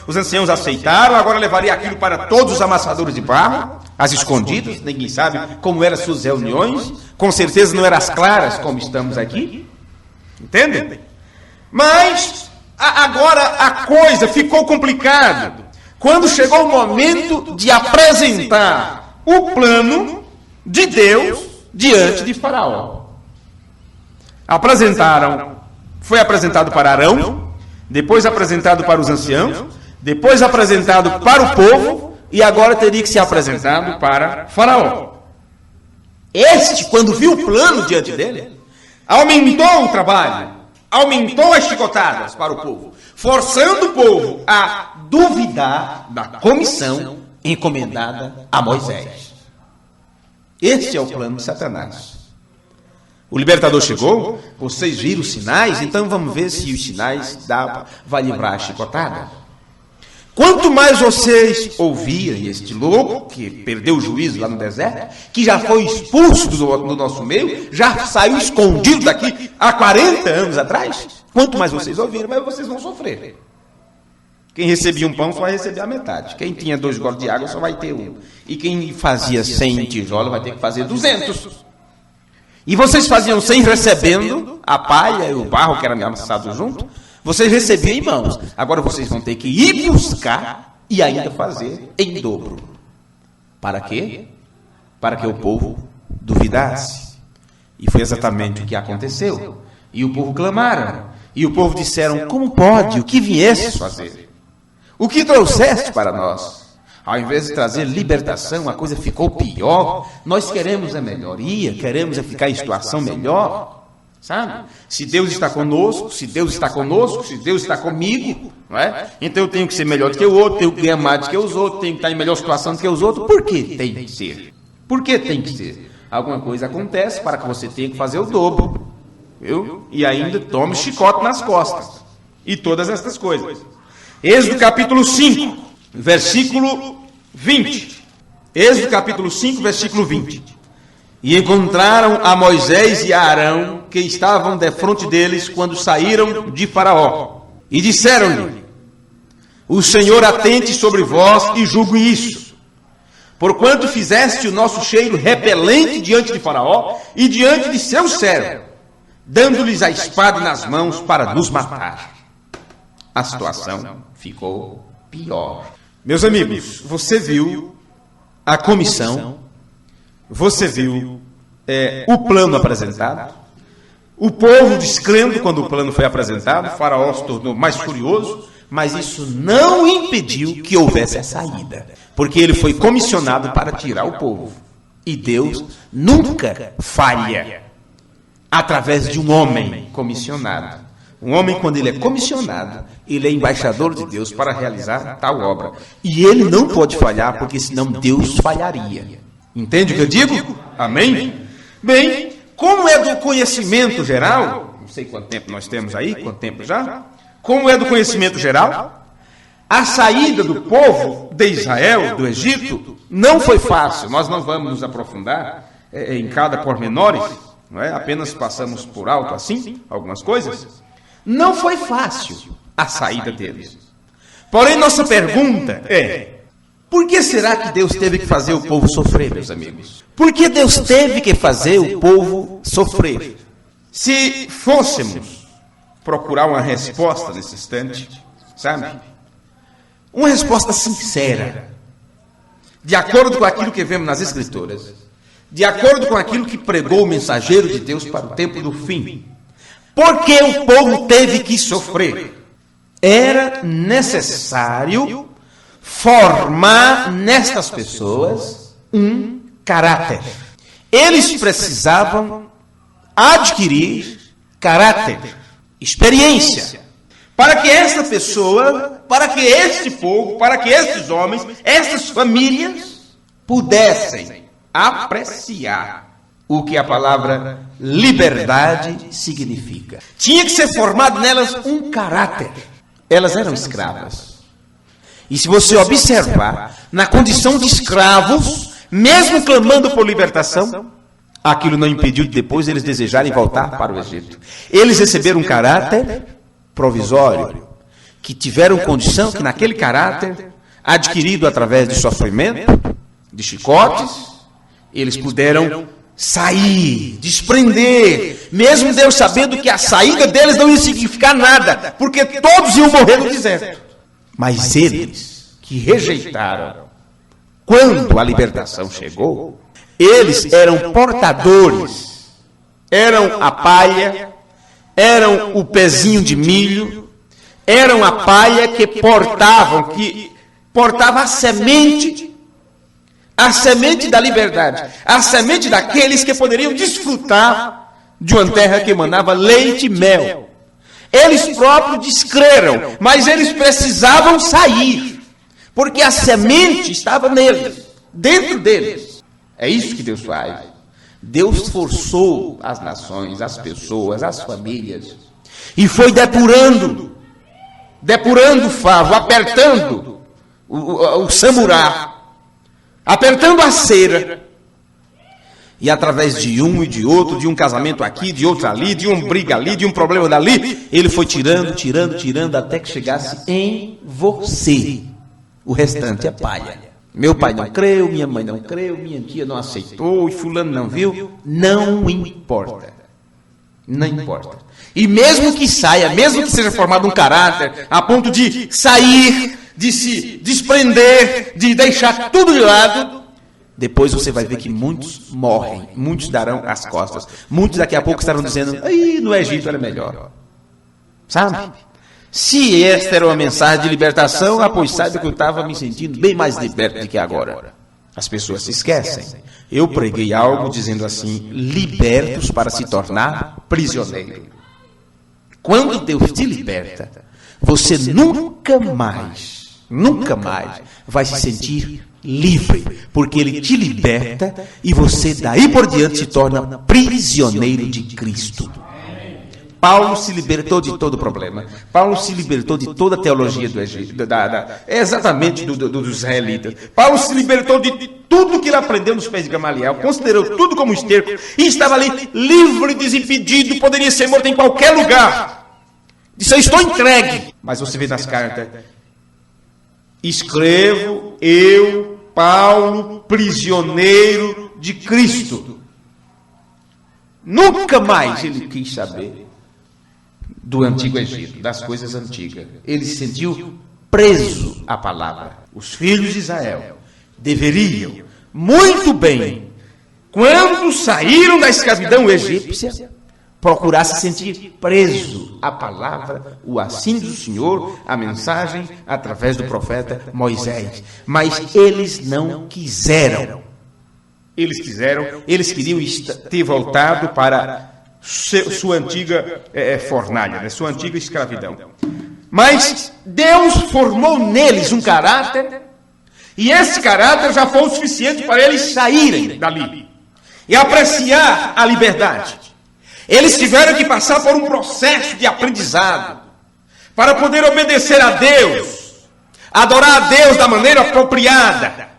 os anciãos aceitaram, agora levaria aquilo para todos os amassadores de barro, as escondidas, ninguém sabe como eram suas reuniões, com certeza não eram as claras como estamos aqui, entendem? Mas agora a coisa ficou complicada, quando chegou o momento de apresentar o plano de Deus diante de Faraó. Foi apresentado para Arão, depois apresentado para os anciãos, depois apresentado para o povo, e agora teria que ser apresentado para Faraó. Este, quando viu o plano diante dele, aumentou o trabalho, aumentou as chicotadas para o povo, forçando o povo a duvidar da comissão encomendada a Moisés. Este é o plano de Satanás. O libertador chegou, vocês viram os sinais, então vamos ver se os sinais vai livrar a chicotada. Quanto mais vocês ouvirem este louco, que perdeu o juízo lá no deserto, que já foi expulso do nosso meio, já saiu escondido daqui há 40 anos atrás, quanto mais vocês ouvirem, mais vocês vão sofrer. Quem recebia um pão só vai receber a metade. Quem tinha 2 goles de água só vai ter 1. E quem fazia 100 tijolos vai ter que fazer 200. E vocês faziam 100 recebendo a palha e o barro que era amassado junto. Vocês recebiam em mãos. Agora vocês vão ter que ir buscar e ainda fazer em dobro. Para quê? Para que o povo duvidasse. E foi exatamente o que aconteceu. E o povo clamaram. E o povo disseram, como pode? O que viesses fazer? O que trouxeste para nós? Ao invés de trazer libertação, a coisa ficou pior. Nós queremos a melhoria, queremos ficar em situação melhor. Sabe? Se Deus está conosco, se Deus está conosco, se Deus está comigo, não é? Então eu tenho que ser melhor do que o outro, tenho que ganhar mais do que os outros, tenho que estar em melhor situação do que os outros. Por que tem que ser? Por que tem que ser? Alguma coisa acontece para que você tenha que fazer o dobro. Viu? E ainda tome chicote nas costas. E todas essas coisas. Êxodo capítulo 5, versículo 20. Êxodo capítulo 5, versículo 20. E encontraram a Moisés e a Arão, que estavam defronte deles quando saíram de Faraó. E disseram-lhe, o Senhor atente sobre vós e julgue isso. Porquanto fizeste o nosso cheiro repelente diante de Faraó e diante de seus servos, dando-lhes a espada nas mãos para nos matar. A situação ficou pior. Meus amigos, você viu a comissão, você viu o plano apresentado, o povo descrendo quando o plano foi apresentado, o Faraó se tornou mais furioso, mas isso não impediu que houvesse a saída, porque ele foi comissionado para tirar o povo. E Deus nunca falha através de um homem comissionado. Um homem, quando ele é comissionado, ele é embaixador de Deus para realizar tal obra. E ele não pode falhar, porque senão Deus falharia. Entende o que eu digo? Amém? Bem, como é do conhecimento geral, não sei quanto tempo nós temos aí, quanto tempo já? Como é do conhecimento geral, a saída do povo de Israel, do Egito, não foi fácil. Nós não vamos nos aprofundar em cada pormenor, não é? Apenas passamos por alto assim, algumas coisas. Não foi fácil a saída deles. Porém, nossa pergunta é, por que será que Deus teve que fazer o povo sofrer, meus amigos? Por que Deus teve que fazer o povo sofrer? Se fôssemos procurar uma resposta nesse instante, sabe? Uma resposta sincera, de acordo com aquilo que vemos nas Escrituras, de acordo com aquilo que pregou o mensageiro de Deus para o tempo do fim. Por que o povo teve que sofrer? Era necessário formar nestas pessoas um caráter. Eles precisavam adquirir caráter, experiência, para que esta pessoa, para que este povo, para que estes homens, estas famílias pudessem apreciar o que a palavra liberdade significa. Tinha que ser formado nelas um caráter. Elas eram escravas. E se você observar, na condição de escravos, mesmo clamando por libertação, aquilo não impediu de depois eles desejarem voltar para o Egito. Eles receberam um caráter provisório, que tiveram condição, que naquele caráter, adquirido através de sofrimento, de chicotes, eles puderam sair, desprender, mesmo Deus sabendo que a saída deles não ia significar nada, porque todos iam morrer no deserto. Mas eles, que rejeitaram, quando a libertação chegou, eles eram portadores, eram a palha, eram o pezinho de milho, eram a palha que portava a semente da liberdade, a semente daqueles que poderiam desfrutar de uma terra que emanava leite e mel. Eles próprios descreram, mas eles precisavam sair, porque a semente estava neles, dentro deles. É isso que Deus faz. Deus forçou as nações, as pessoas, as famílias, e foi depurando o favo, apertando o samurá, apertando a cera, e através de um e de outro, de um casamento aqui, de outro ali, de uma briga ali, de um problema dali, ele foi tirando, até que chegasse em você. O restante é palha. Meu pai não creu, minha mãe não creu, minha tia não aceitou, e fulano não viu. Não importa. Não importa. E mesmo que saia, mesmo que seja formado um caráter, a ponto de sair, de se desprender, de deixar tudo de lado, depois você vai ver que muitos morrem, muitos darão as costas. Muitos daqui a pouco estarão dizendo, aí no Egito era melhor. Sabe? Se esta era uma mensagem de libertação, pois saiba que eu estava me sentindo bem mais liberto do que agora. As pessoas se esquecem. Eu preguei algo dizendo assim, libertos para se tornar prisioneiro. Quando Deus te liberta, você nunca mais vai se sentir livre, porque Ele te liberta e você daí por diante se torna prisioneiro de Cristo. Paulo se libertou de todo o problema. Paulo se libertou de toda a teologia do Egito, exatamente dos israelitas. Paulo se libertou de tudo que ele aprendeu nos pés de Gamaliel, considerou tudo como esterco e estava ali livre, desimpedido, poderia ser morto em qualquer lugar. Disse, eu estou entregue. Mas você vê nas cartas, escrevo eu, Paulo, prisioneiro de Cristo. Nunca mais ele quis saber do antigo Egito, das coisas antigas. Ele se sentiu preso à palavra. Os filhos de Israel deveriam, muito bem, quando saíram da escravidão egípcia, procurar se sentir preso à palavra, o assim do Senhor, a mensagem através do profeta Moisés. Mas eles não quiseram. Eles queriam ter voltado para sua antiga fornalha, né? Sua antiga escravidão. Mas Deus formou neles um caráter, e esse caráter já foi o suficiente para eles saírem dali e apreciar a liberdade. Eles tiveram que passar por um processo de aprendizado para poder obedecer a Deus, adorar a Deus da maneira apropriada.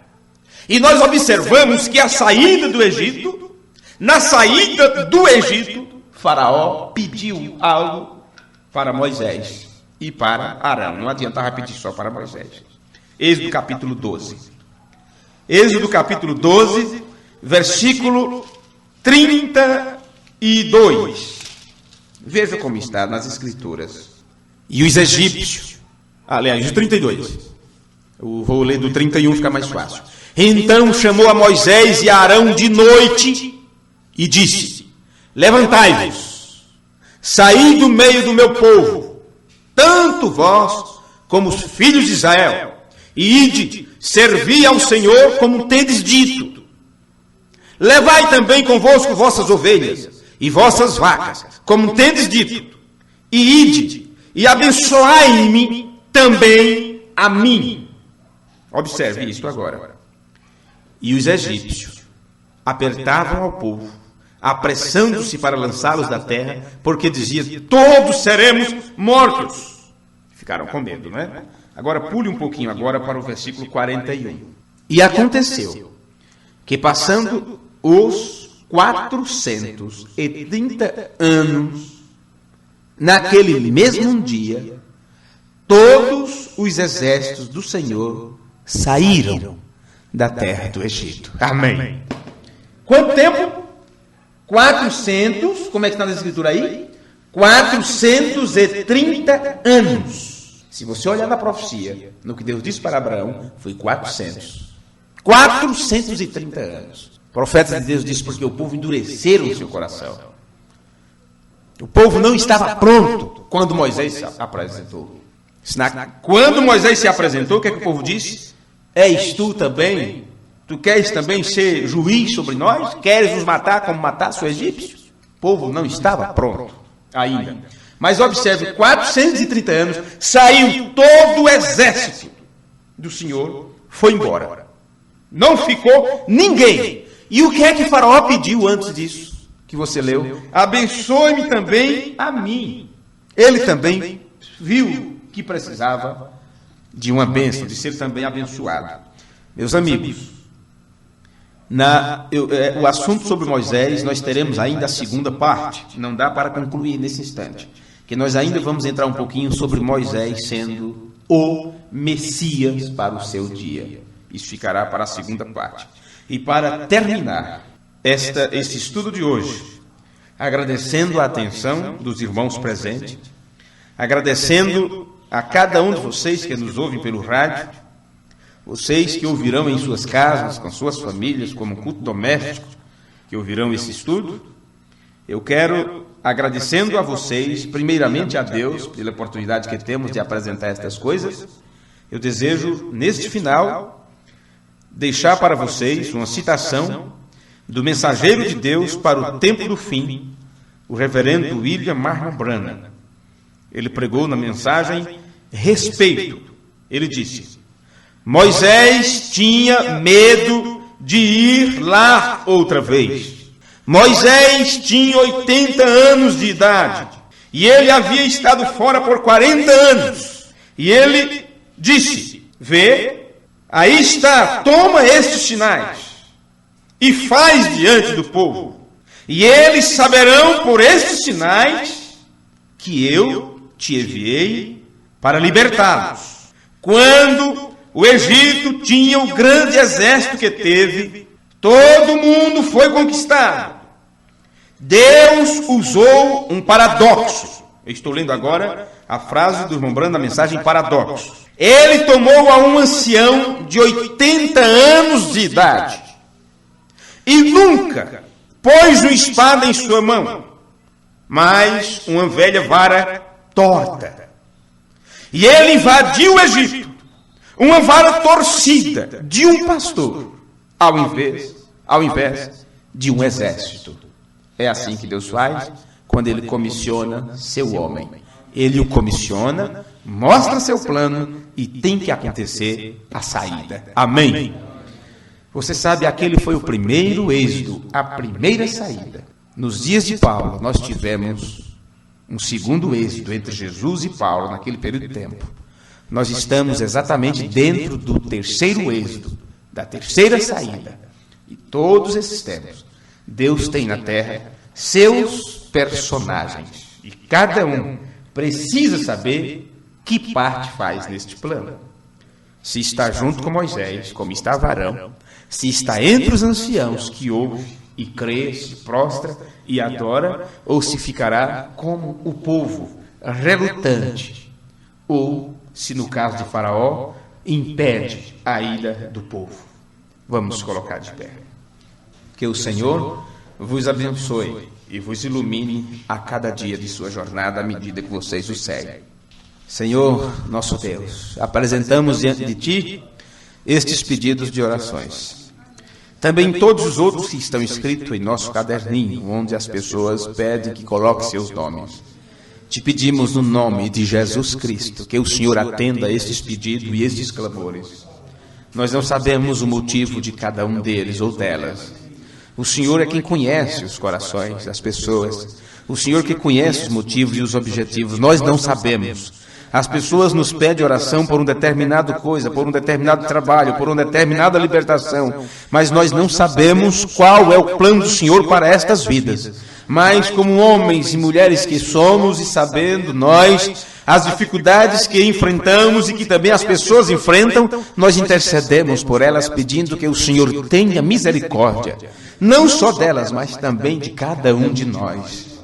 E nós observamos que a saída do Egito, na saída do Egito, Faraó pediu algo para Moisés e para Arão. Não adiantava pedir só para Moisés. Êxodo capítulo 12. Êxodo capítulo 12, versículo 32. Veja como está nas Escrituras. E os egípcios, aliás, o 32. Eu vou ler do 31, fica mais fácil. Então chamou a Moisés e a Arão de noite e disse: levantai-vos, saí do meio do meu povo, tanto vós como os filhos de Israel, e ide, servi ao Senhor como tendes dito. Levai também convosco vossas ovelhas e vossas vacas, como tendes dito, e ide, e abençoai-me também a mim. Observe isto agora. E os egípcios apertavam ao povo, apressando-se para lançá-los da terra, porque diziam: todos seremos mortos. Ficaram com medo, não é? Agora pule um pouquinho agora para o versículo 41. E aconteceu que, passando os 430 anos, naquele mesmo dia, todos os exércitos do Senhor saíram da terra do Egito. Amém. Quanto tempo? 400, como é que está na escritura aí? 430 anos. Se você olhar na profecia, no que Deus disse para Abraão, foi 400. 430 anos. O profeta de Deus disse: porque o povo endureceram o seu coração. O povo não estava pronto quando Moisés se apresentou. Quando Moisés se apresentou, o que é que o povo disse? És tu também? Tu queres também ser juiz sobre nós? Queres nos matar como matasse o egípcio? O povo não estava pronto ainda. Mas observe, 430 anos, saiu todo o exército do Senhor, foi embora. Não ficou ninguém. E o que é que Faraó pediu antes disso, que você leu? Abençoe-me também a mim. Ele também viu que precisava de uma bênção, de ser também abençoado. Meus amigos, o assunto sobre Moisés, nós teremos ainda a segunda parte. Não dá para concluir nesse instante, que nós ainda vamos entrar um pouquinho sobre Moisés sendo o Messias para o seu dia. Isso ficará para a segunda parte. E para terminar este estudo de hoje, agradecendo a atenção dos irmãos presentes, agradecendo a cada um de vocês que nos ouvem pelo rádio, vocês que ouvirão em suas casas, com suas famílias, como culto doméstico, que ouvirão esse estudo, eu quero, agradecendo a vocês, primeiramente a Deus, pela oportunidade que temos de apresentar estas coisas, eu desejo, neste final, deixar para vocês uma citação do mensageiro de Deus para o tempo do fim, o reverendo William Marmon Branham. Ele pregou na mensagem Respeito. Ele disse: Moisés tinha medo de ir lá outra vez. Moisés tinha 80 anos de idade e ele havia estado fora por 40 anos. E ele disse: vê, aí está, toma estes sinais e faz diante do povo. E eles saberão por estes sinais que eu te enviei para libertá-los. Quando o Egito tinha o grande exército que teve, todo mundo foi conquistado. Deus usou um paradoxo. Eu estou lendo agora a frase do irmão Branham da mensagem Paradoxo. Ele tomou a um ancião de 80 anos de idade e nunca pôs uma espada em sua mão, mas uma velha vara torta. E ele invadiu o Egito, uma vara torcida de um pastor, ao invés de um exército. É assim que Deus faz quando Ele comissiona seu homem. Ele o comissiona, mostra seu plano e tem que acontecer a saída. Amém? Você sabe, aquele foi o primeiro êxodo, a primeira saída. Nos dias de Paulo, nós tivemos um segundo êxodo entre Jesus e Paulo naquele período de tempo. Nós estamos exatamente dentro do terceiro êxodo, da terceira saída. E todos esses tempos, Deus tem na terra seus personagens. E cada um precisa saber que parte faz neste plano. Se está junto com Moisés, como está Arão, se está entre os anciãos que ouve e crê, se prostra e adora, ou se ficará como o povo relutante, ou, se no caso de Faraó, impede a ida do povo. Vamos colocar de pé. Que o Senhor vos abençoe e vos ilumine a cada dia de sua jornada à medida que vocês o seguem. Senhor, nosso Deus, apresentamos diante de Ti estes pedidos de orações. Também todos os outros que estão escritos em nosso caderninho, onde as pessoas pedem que coloque seus nomes. Te pedimos no nome de Jesus Cristo, que o Senhor atenda a estes pedidos e estes clamores. Nós não sabemos o motivo de cada um deles ou delas. O Senhor é quem conhece os corações das pessoas. O Senhor que conhece os motivos e os objetivos. Nós não sabemos. As pessoas nos pedem oração por uma determinada coisa, por um determinado trabalho, por uma determinada libertação. Mas nós não sabemos qual é o plano do Senhor para estas vidas. Mas como homens e mulheres que somos e sabendo nós as dificuldades que enfrentamos e que também as pessoas enfrentam, nós intercedemos por elas pedindo que o Senhor tenha misericórdia. Não só delas, mas também de cada um de nós.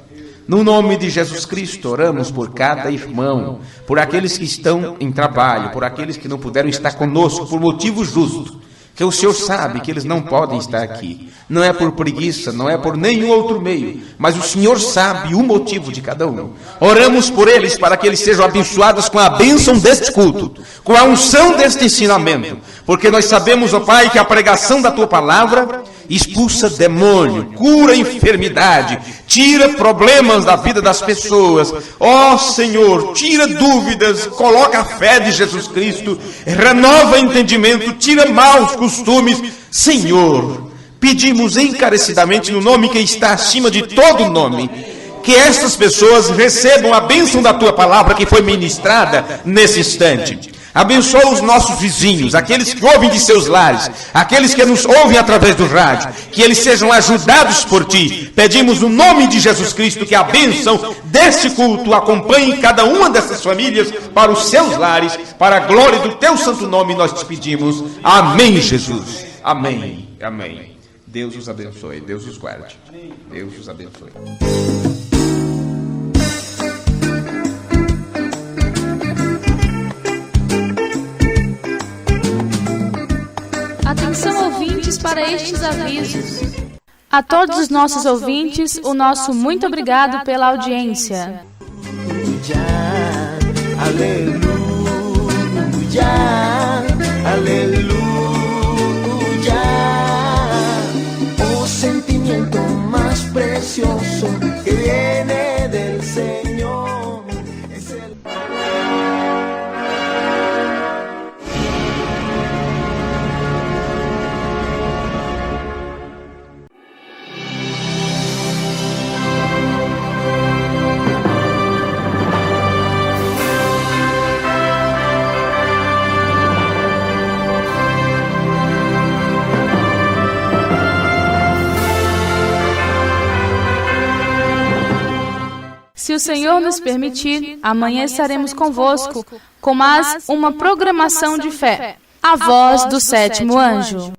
No nome de Jesus Cristo, oramos por cada irmão, por aqueles que estão em trabalho, por aqueles que não puderam estar conosco por motivo justo, que o Senhor sabe que eles não podem estar aqui. Não é por preguiça, não é por nenhum outro meio, mas o Senhor sabe o motivo de cada um. Oramos por eles para que eles sejam abençoados com a bênção deste culto, com a unção deste ensinamento, porque nós sabemos, ó Pai, que a pregação da Tua palavra expulsa demônio, cura enfermidade, tira problemas da vida das pessoas. Ó Senhor, tira dúvidas, coloca a fé de Jesus Cristo, renova entendimento, tira maus costumes. Senhor, pedimos encarecidamente no nome que está acima de todo nome, que estas pessoas recebam a bênção da Tua palavra que foi ministrada nesse instante. Abençoa os nossos vizinhos, aqueles que ouvem de seus lares, aqueles que nos ouvem através do rádio, que eles sejam ajudados por Ti. Pedimos no nome de Jesus Cristo que a bênção deste culto acompanhe cada uma dessas famílias para os seus lares, para a glória do Teu santo nome nós te pedimos. Amém, Jesus. Amém. Amém. Deus os abençoe, Deus os guarde. Deus os abençoe. Atenção, ouvintes, para estes avisos. A todos os nossos ouvintes, o nosso muito obrigado pela audiência. Aleluya, aleluya. O sentimiento más precioso que viene del Señor es el... Se o Senhor nos permitir, amanhã estaremos convosco com mais uma programação de fé. A voz do sétimo anjo.